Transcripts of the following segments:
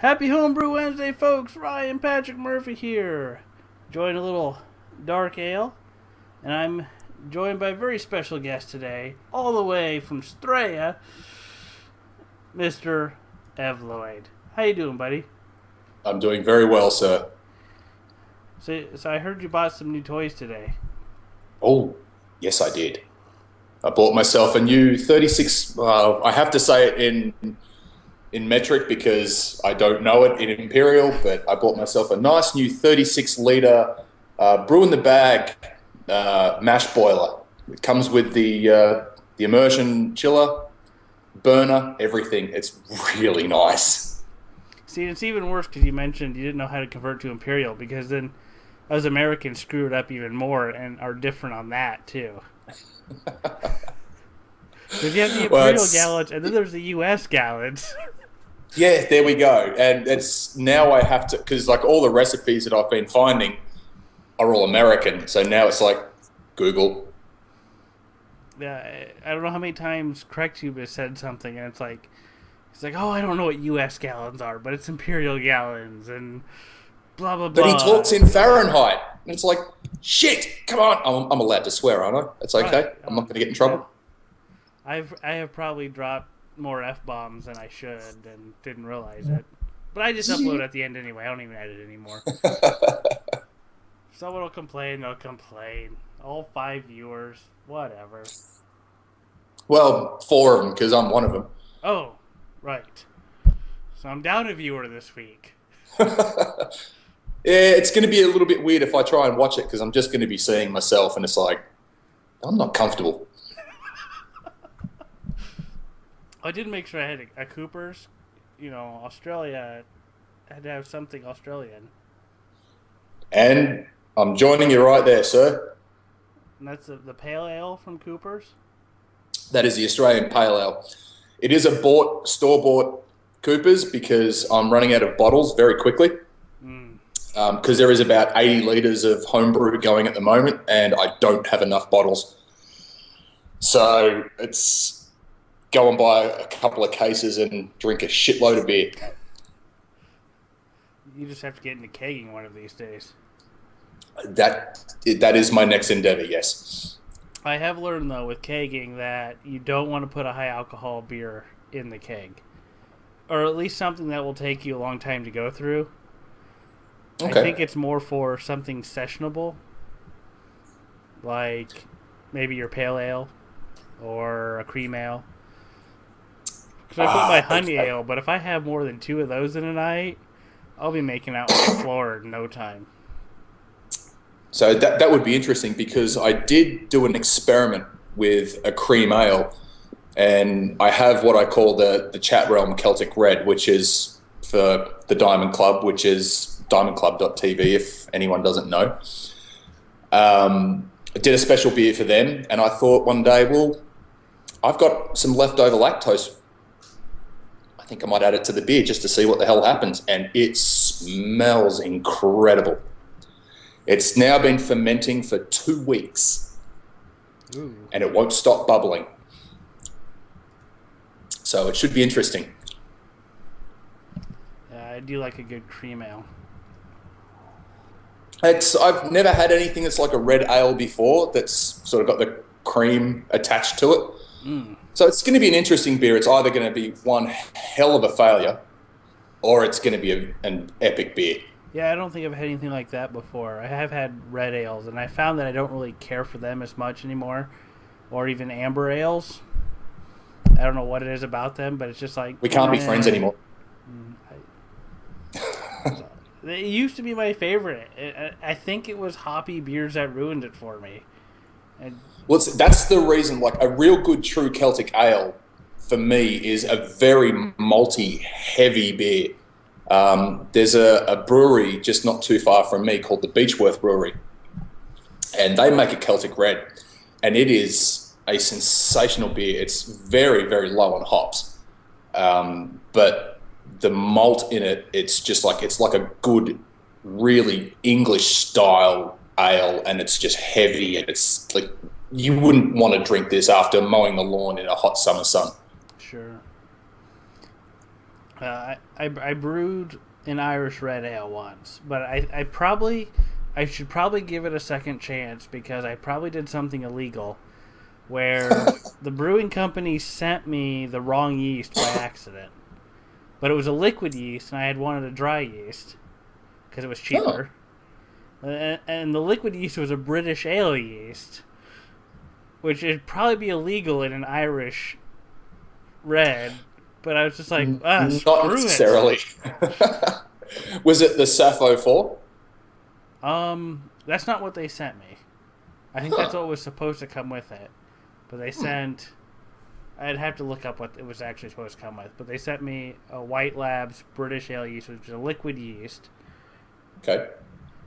Happy Homebrew Wednesday, folks! Ryan Patrick Murphy here. Enjoying a little dark ale, and I'm joined by a very special guest today, all the way from Straya, Mr. Ev Lloyd. How you doing, buddy? I'm doing very well, sir. So I heard you bought some new toys today. Oh, yes, I did. I bought myself a new 36. I have to say it in metric because I don't know it in imperial, but I bought myself a nice new 36-liter brew in the bag mash boiler. It comes with the immersion chiller, burner, everything. It's really nice. See, it's even worse because you mentioned you didn't know how to convert to imperial, because then us Americans screw it up even more and are different on that too. Because you have the imperial gallons, and then there's the U.S. gallons. Yeah, there we go. And it's now I have to, because like all the recipes that I've been finding are all American. So now it's like Google. Yeah, I don't know how many times CorrectTube has said something, and it's like, oh, I don't know what U.S. gallons are, but it's imperial gallons, and blah, blah, blah. But he talks in Fahrenheit. And it's like, shit, come on. I'm allowed to swear, aren't I? It's okay. Right. I'm not going to get in trouble. I have probably dropped more F-bombs than I should and didn't realize it. But I just upload at the end anyway. I don't even edit anymore. Someone will complain, they'll complain. All 5 viewers, whatever. Well, 4 of them, because I'm one of them. Oh, right. So I'm down a viewer this week. Yeah, it's going to be a little bit weird if I try and watch it, because I'm just going to be seeing myself, and it's like, I'm not comfortable. I did make sure I had a Cooper's. You know, Australia had to have something Australian. And I'm joining you right there, sir. And that's the pale ale from Cooper's? That is the Australian pale ale. It is a store-bought Cooper's because I'm running out of bottles very quickly. Because there is about 80 litres of homebrew going at the moment, and I don't have enough bottles. So it's go and buy a couple of cases and drink a shitload of beer. You just have to get into kegging one of these days. That is my next endeavour, yes. I have learned, though, with kegging that you don't want to put a high-alcohol beer in the keg. Or at least something that will take you a long time to go through. Okay. I think it's more for something sessionable, like maybe your pale ale or a cream ale. Because I put my honey ale, but if I have more than 2 of those in a night, I'll be making out on the floor in no time. So that would be interesting, because I did do an experiment with a cream ale, and I have what I call the chat realm Celtic Red, which is for the Diamond Club, which is diamondclub.tv if anyone doesn't know. I did a special beer for them, and I thought one day, well, I've got some leftover lactose. I think I might add it to the beer just to see what the hell happens, and it smells incredible. It's now been fermenting for 2 weeks. Ooh. And it won't stop bubbling. So it should be interesting. I do like a good cream ale. I've never had anything that's like a red ale before that's sort of got the cream attached to it. So it's going to be an interesting beer. It's either going to be one hell of a failure, or it's going to be an epic beer. Yeah, I don't think I've had anything like that before. I have had red ales, and I found that I don't really care for them as much anymore, or even amber ales. I don't know what it is about them, but it's just like... We can't be friends anymore. It used to be my favorite. I think it was hoppy beers that ruined it for me. Well, that's the reason. Like a real good true Celtic ale, for me, is a very malty, heavy beer. There's a brewery just not too far from me called the Beechworth Brewery, and they make a Celtic Red, and it is a sensational beer. It's very, very low on hops, but the malt in it, it's like a good, really English style ale, and it's just heavy, and it's like you wouldn't want to drink this after mowing the lawn in a hot summer sun. Sure. I brewed an Irish red ale once, but I should probably give it a second chance because I probably did something illegal where the brewing company sent me the wrong yeast by accident. But it was a liquid yeast, and I had wanted a dry yeast because it was cheaper. Oh. And the liquid yeast was a British ale yeast, which would probably be illegal in an Irish red. But I was just like, not necessarily. Was it the Sappho 4? That's not what they sent me. I think that's what was supposed to come with it. But they sent... I'd have to look up what it was actually supposed to come with. But they sent me a White Labs British ale yeast, which is a liquid yeast. Okay.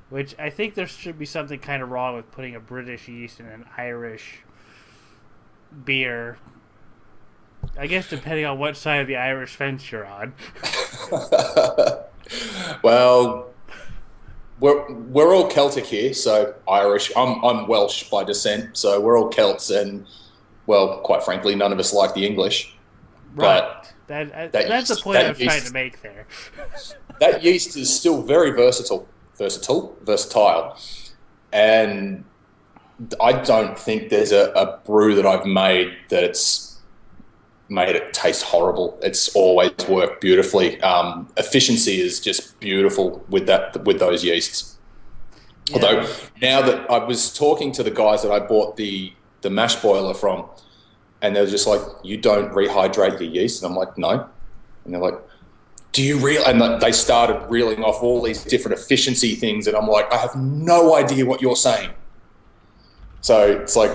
Which I think there should be something kind of wrong with putting a British yeast in an Irish beer. I guess depending on what side of the Irish fence you're on. Well, we're all Celtic here, so Irish. I'm Welsh by descent, so we're all Celts, and well, quite frankly, none of us like the English. Right. But that's the point I was trying to make there. That yeast is still very versatile, and I don't think there's a brew that I've made that's made it taste horrible. It's always worked beautifully. Efficiency is just beautiful with those yeasts. Yeah. Although now that I was talking to the guys that I bought the mash boiler from, and they're just like, "You don't rehydrate your yeast," and I'm like, "No," and they're like, "Do you real?" And they started reeling off all these different efficiency things, and I'm like, "I have no idea what you're saying." So it's like,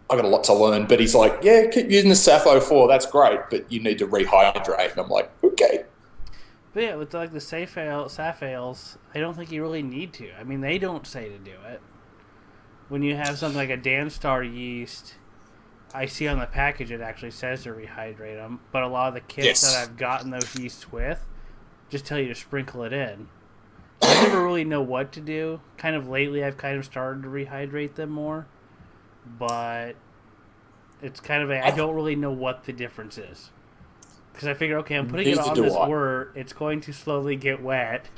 I got a lot to learn, but he's like, "Yeah, keep using the Sappho 4, that's great, but you need to rehydrate." And I'm like, "Okay." But yeah, with like the Saf ales, I don't think you really need to. I mean, they don't say to do it. When you have something like a Danstar yeast, I see on the package it actually says to rehydrate them, but a lot of the kits that I've gotten those yeasts with just tell you to sprinkle it in. I never really know what to do. Kind of lately, I've kind of started to rehydrate them more. But it's kind of I don't really know what the difference is. Because I figure, okay, I'm putting it on this wort. It's going to slowly get wet.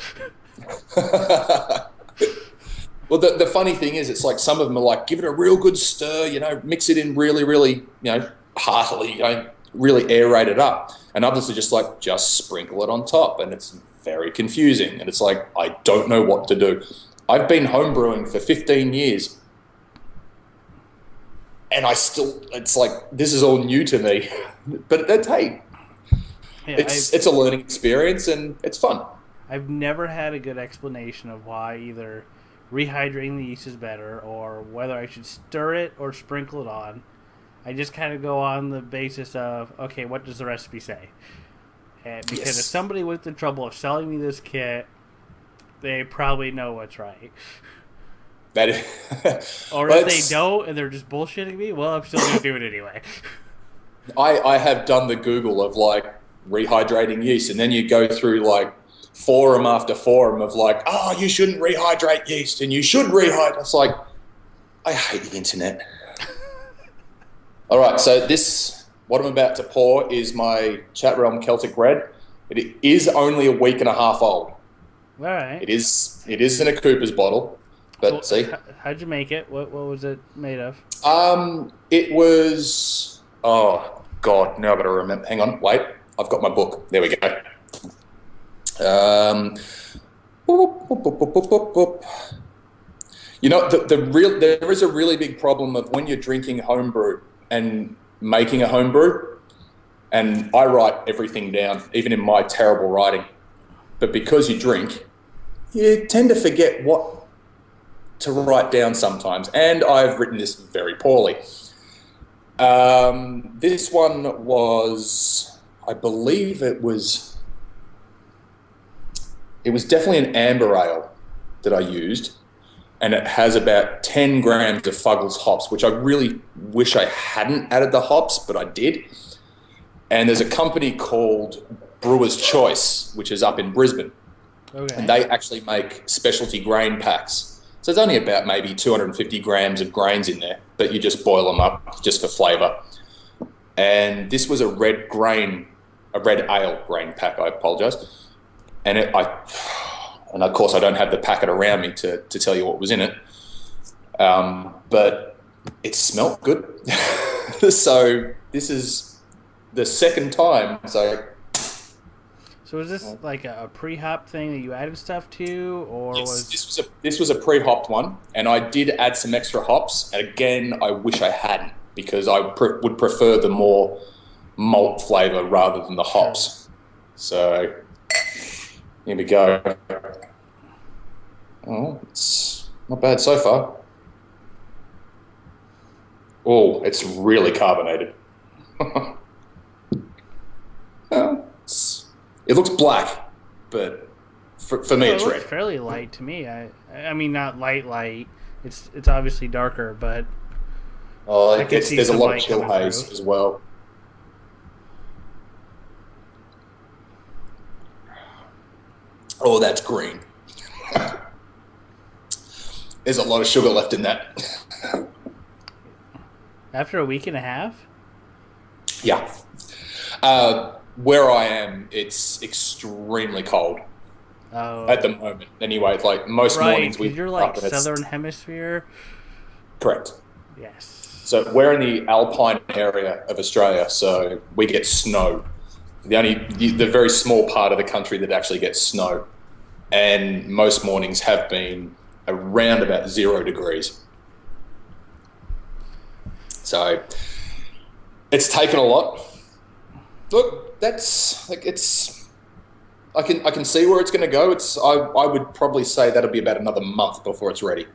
Well, the funny thing is, it's like some of them are like, give it a real good stir, mix it in really, really, heartily, really aerate it up. And others are just like, just sprinkle it on top. And it's very confusing. And it's like, I don't know what to do. I've been homebrewing for 15 years. And it's like, this is all new to me. But hey, it's a learning experience and it's fun. I've never had a good explanation of why either rehydrating the yeast is better or whether I should stir it or sprinkle it on. I just kind of go on the basis of, okay, what does the recipe say? And because if somebody went through the trouble of selling me this kit, they probably know what's right. Or if they don't and they're just bullshitting me, well, I'm still going to do it anyway. I have done the Google of like rehydrating yeast, and then you go through like forum after forum of like, oh, you shouldn't rehydrate yeast and you should rehydrate. It's like, I hate the internet. All right, so what I'm about to pour is my Chat Realm Celtic Red. It is only a week and a half old. All right. It is in a Cooper's bottle. But well, see, how'd you make it? What was it made of? It was. Oh God, now I've got to remember. Hang on, wait. I've got my book. There we go. There is a really big problem of when you're drinking homebrew and making a homebrew, and I write everything down, even in my terrible writing. But because you drink, you tend to forget what to write down sometimes, and I've written this very poorly. This one was, I believe it was definitely an amber ale that I used, and it has about 10 grams of Fuggles hops, which I really wish I hadn't added the hops, but I did. And there's a company called Brewer's Choice, which is up in Brisbane, and they actually make specialty grain packs. So it's only about maybe 250 grams of grains in there, but you just boil them up just for flavour. And this was a red a red ale grain pack. I apologise, and and of course I don't have the packet around me to tell you what was in it, but it smelled good. So this is the second time. So was this like a pre-hop thing that you added stuff to, or yes, this was a pre-hopped one, and I did add some extra hops. And again, I wish I hadn't, because I would prefer the more malt flavour rather than the hops. So here we go. Oh, it's not bad so far. Oh, it's really carbonated. It looks black, but for me it's red. It's fairly light to me. I mean, not light. It's obviously darker, but there's a lot of chill haze as well. Oh, that's green. There's a lot of sugar left in that. After a week and a half? Yeah. Where I am, it's extremely cold at the moment. Anyway, like most mornings, you're like southern hemisphere. Correct. Yes. So we're in the alpine area of Australia, so we get snow. The very small part of the country that actually gets snow, and most mornings have been around about 0 degrees. So it's taken a lot. Look, that's like I can see where it's going to go. I would probably say that'll be about another month before it's ready.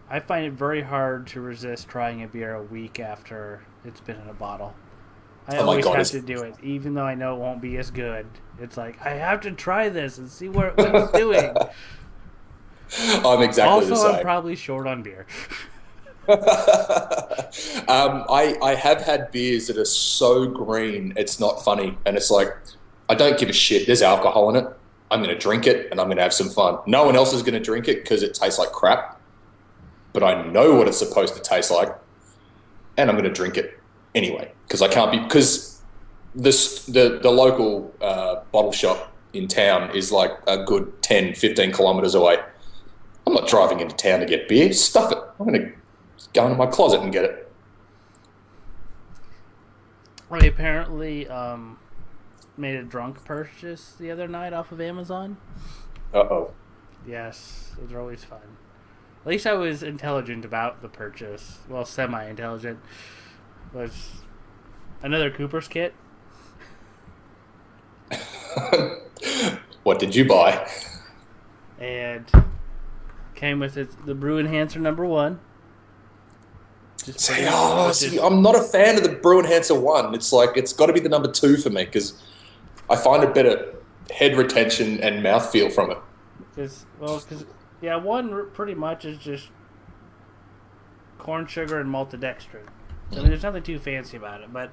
I find it very hard to resist trying a beer a week after it's been in a bottle. I always have to do it, even though I know it won't be as good. It's like, I have to try this and see what it's doing. I'm exactly the same. Also, I'm probably short on beer. I have had beers that are so green it's not funny, and it's like, I don't give a shit. There's alcohol in it. I'm going to drink it, and I'm going to have some fun. No one else is going to drink it because it tastes like crap, but I know what it's supposed to taste like, and I'm going to drink it anyway, because the local bottle shop in town is like a good 10, 15 kilometres away. I'm not driving into town to get beer. Stuff it. I'm going to go into my closet and get it. I apparently made a drunk purchase the other night off of Amazon. Uh-oh. Yes, those are always fun. At least I was intelligent about the purchase. Well, semi-intelligent. Was another Cooper's kit. What did you buy? And came with the Brew Enhancer #1. I'm not a fan of the Brew Enhancer 1. It's like, it's got to be the #2 for me, because I find a better head retention and mouthfeel from it. Because 1 pretty much is just corn sugar and maltodextrin. So, I mean, there's nothing too fancy about it. But,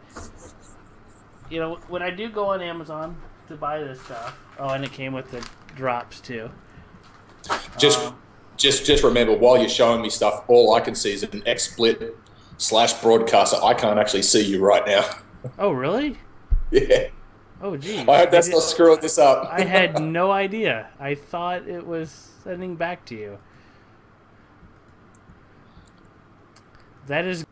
when I do go on Amazon to buy this stuff, and it came with the drops too. Just remember, while you're showing me stuff, all I can see is an XSplit/broadcaster. I can't actually see you right now. Oh, really? Yeah. Oh, geez. I hope that's not screwing this up. I had no idea. I thought it was sending back to you. That is...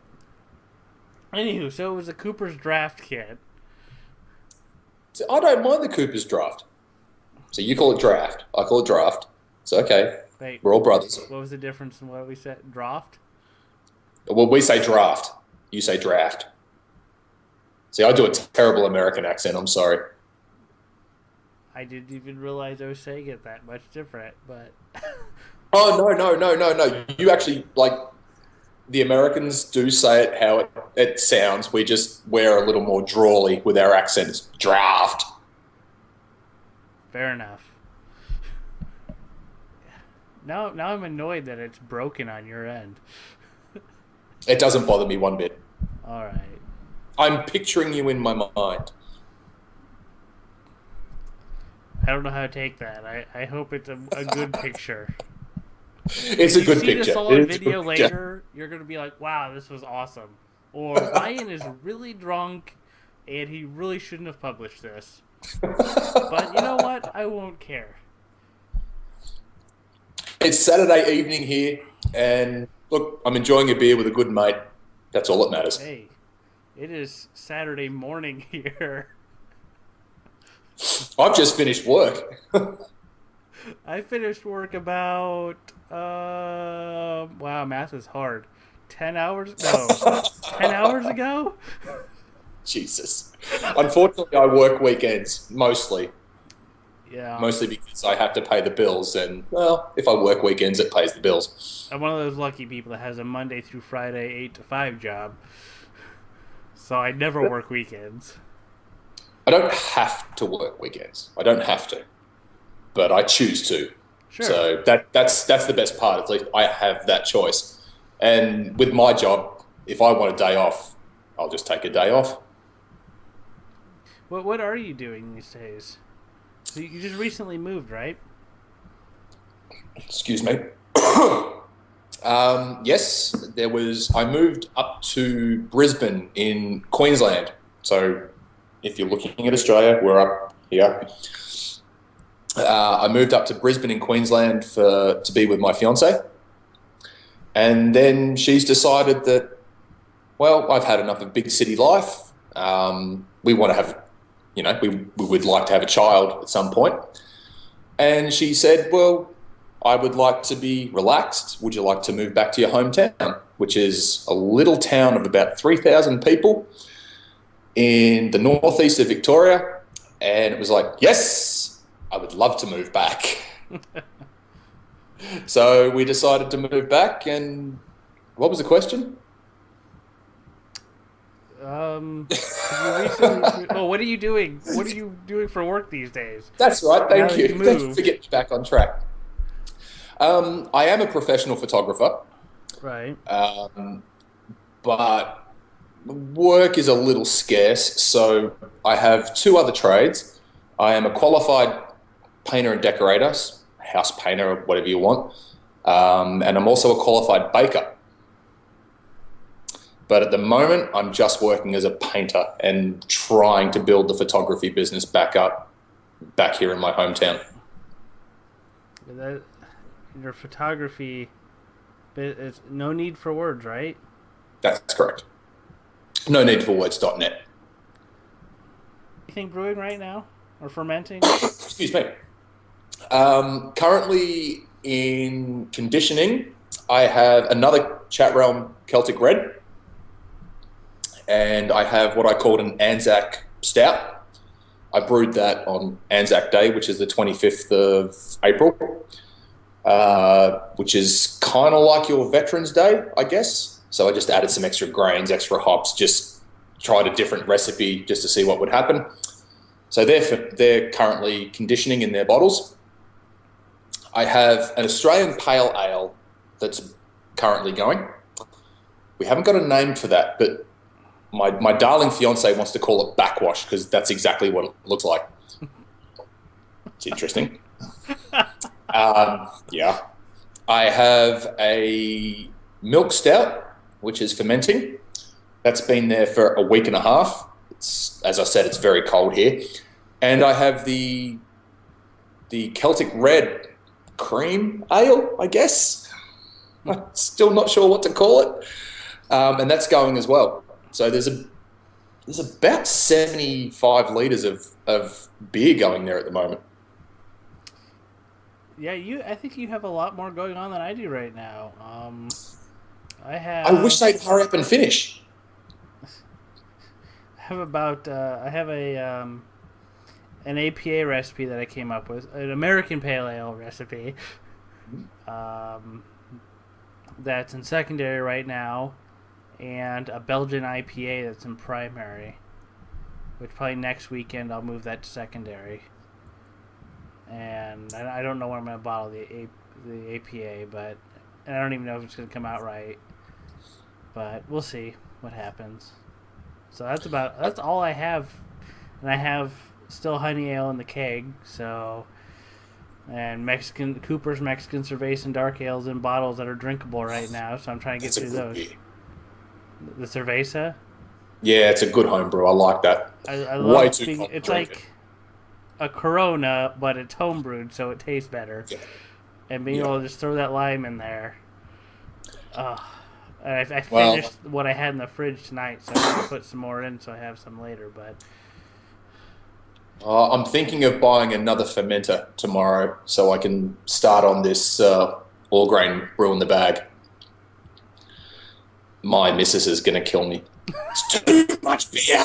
Anywho, so it was a Cooper's Draft kit. So I don't mind the Cooper's Draft. So you call it draft. I call it draft. It's okay. Wait, we're all brothers. What was the difference in what we said? Draft? Well, we say draft. You say draft. See, I do a terrible American accent. I'm sorry. I didn't even realize I was saying it that much different, but... Oh, no. You actually, like, the Americans do say it how it sounds. We just wear a little more drawly with our accents. Draft. Fair enough. Now I'm annoyed that it's broken on your end. It doesn't bother me one bit. All right. I'm picturing you in my mind. I don't know how to take that. I hope it's a good picture. It's a good picture. If you see this on video later, you're going to be like, wow, this was awesome. Or Ryan is really drunk and he really shouldn't have published this. But you know what? I won't care. It's Saturday evening here, and look, I'm enjoying a beer with a good mate. That's all that matters. Hey, it is Saturday morning here. I've just finished work. I finished work about, wow, math is hard. 10 hours? No, 10 hours ago? Jesus. Unfortunately, I work weekends, mostly. Yeah. Mostly because I have to pay the bills, and, well, if I work weekends, it pays the bills. I'm one of those lucky people that has a Monday through Friday 8 to 5 job. So I never work weekends. I don't have to work weekends. I don't have to. But I choose to. Sure. So that's the best part. At least I have that choice. And with my job, if I want a day off, I'll just take a day off. What are you doing these days? So you just recently moved, right? Excuse me. Yes, I moved up to Brisbane in Queensland. So if you're looking at Australia, we're up here. I moved up to Brisbane in Queensland to be with my fiance. And then she's decided that, well, I've had enough of big city life. We want to have, we would like to have a child at some point. And she said, well, I would like to be relaxed. Would you like to move back to your hometown, which is a little town of about 3,000 people in the northeast of Victoria? And it was like, yes, I would love to move back. So we decided to move back. And what was the question? What are you doing? What are you doing for work these days? That's right. Thank you. Thank you for getting back on track. I am a professional photographer. Right. But work is a little scarce, so I have two other trades. I am a qualified painter and decorator, house painter or whatever you want, and I'm also a qualified baker. But at the moment, I'm just working as a painter and trying to build the photography business back here in my hometown. Your photography, it's no need for words, right? That's correct. No need for words.net. Anything brewing right now or fermenting? Excuse me. Currently in conditioning, I have another Chat Realm Celtic Red. And I have what I called an Anzac Stout. I brewed that on Anzac Day, which is the 25th of April, which is kind of like your Veterans Day, I guess. So I just added some extra grains, extra hops, just tried a different recipe just to see what would happen. So they're currently conditioning in their bottles. I have an Australian Pale Ale that's currently going. We haven't got a name for that, but my darling fiance wants to call it backwash because that's exactly what it looks like. It's interesting. Yeah. I have a milk stout, which is fermenting. That's been there for a week and a half. As I said, it's very cold here. And I have the Celtic Red cream ale, I guess. I'm still not sure what to call it. And that's going as well. So there's about 75 litres of beer going there at the moment. Yeah, I think you have a lot more going on than I do right now. I wish they'd hurry up and finish. I have an APA recipe that I came up with, an American Pale Ale recipe. That's in secondary right now. And a Belgian IPA that's in primary, which probably next weekend I'll move that to secondary. And I don't know when I'm going to bottle the APA, and I don't even know if it's going to come out right. But we'll see what happens. So that's all I have, and I have still honey ale in the keg. So, and Cooper's Mexican Cerveza and dark ales in bottles that are drinkable right now. So I'm trying to get through those. The Cerveza? Yeah, it's a good homebrew. I like that. I Way love too being. cold to It's drink like a Corona, but it's homebrewed, so it tastes better. it. And being Yeah. able to just throw that lime in there. I Well, finished what I had in the fridge tonight, so I'm going to put some more in so I have some later. But I'm thinking of buying another fermenter tomorrow so I can start on this all grain brew in the bag. My missus is going to kill me. It's too much beer.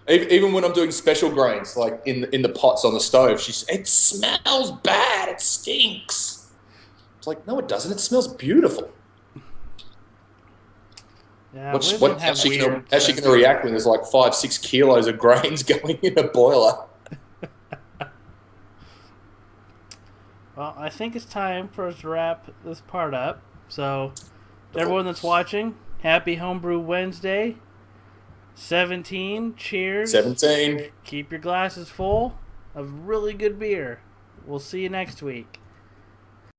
Even when I'm doing special grains, like in the pots on the stove, it smells bad. It stinks. It's like, no, it doesn't. It smells beautiful. yeah, How's she going to react when there's like 5-6 kilos of grains going in a boiler? Well, I think it's time for us to wrap this part up. So, everyone that's watching, happy Homebrew Wednesday. 17, cheers. 17. Keep your glasses full of really good beer. We'll see you next week.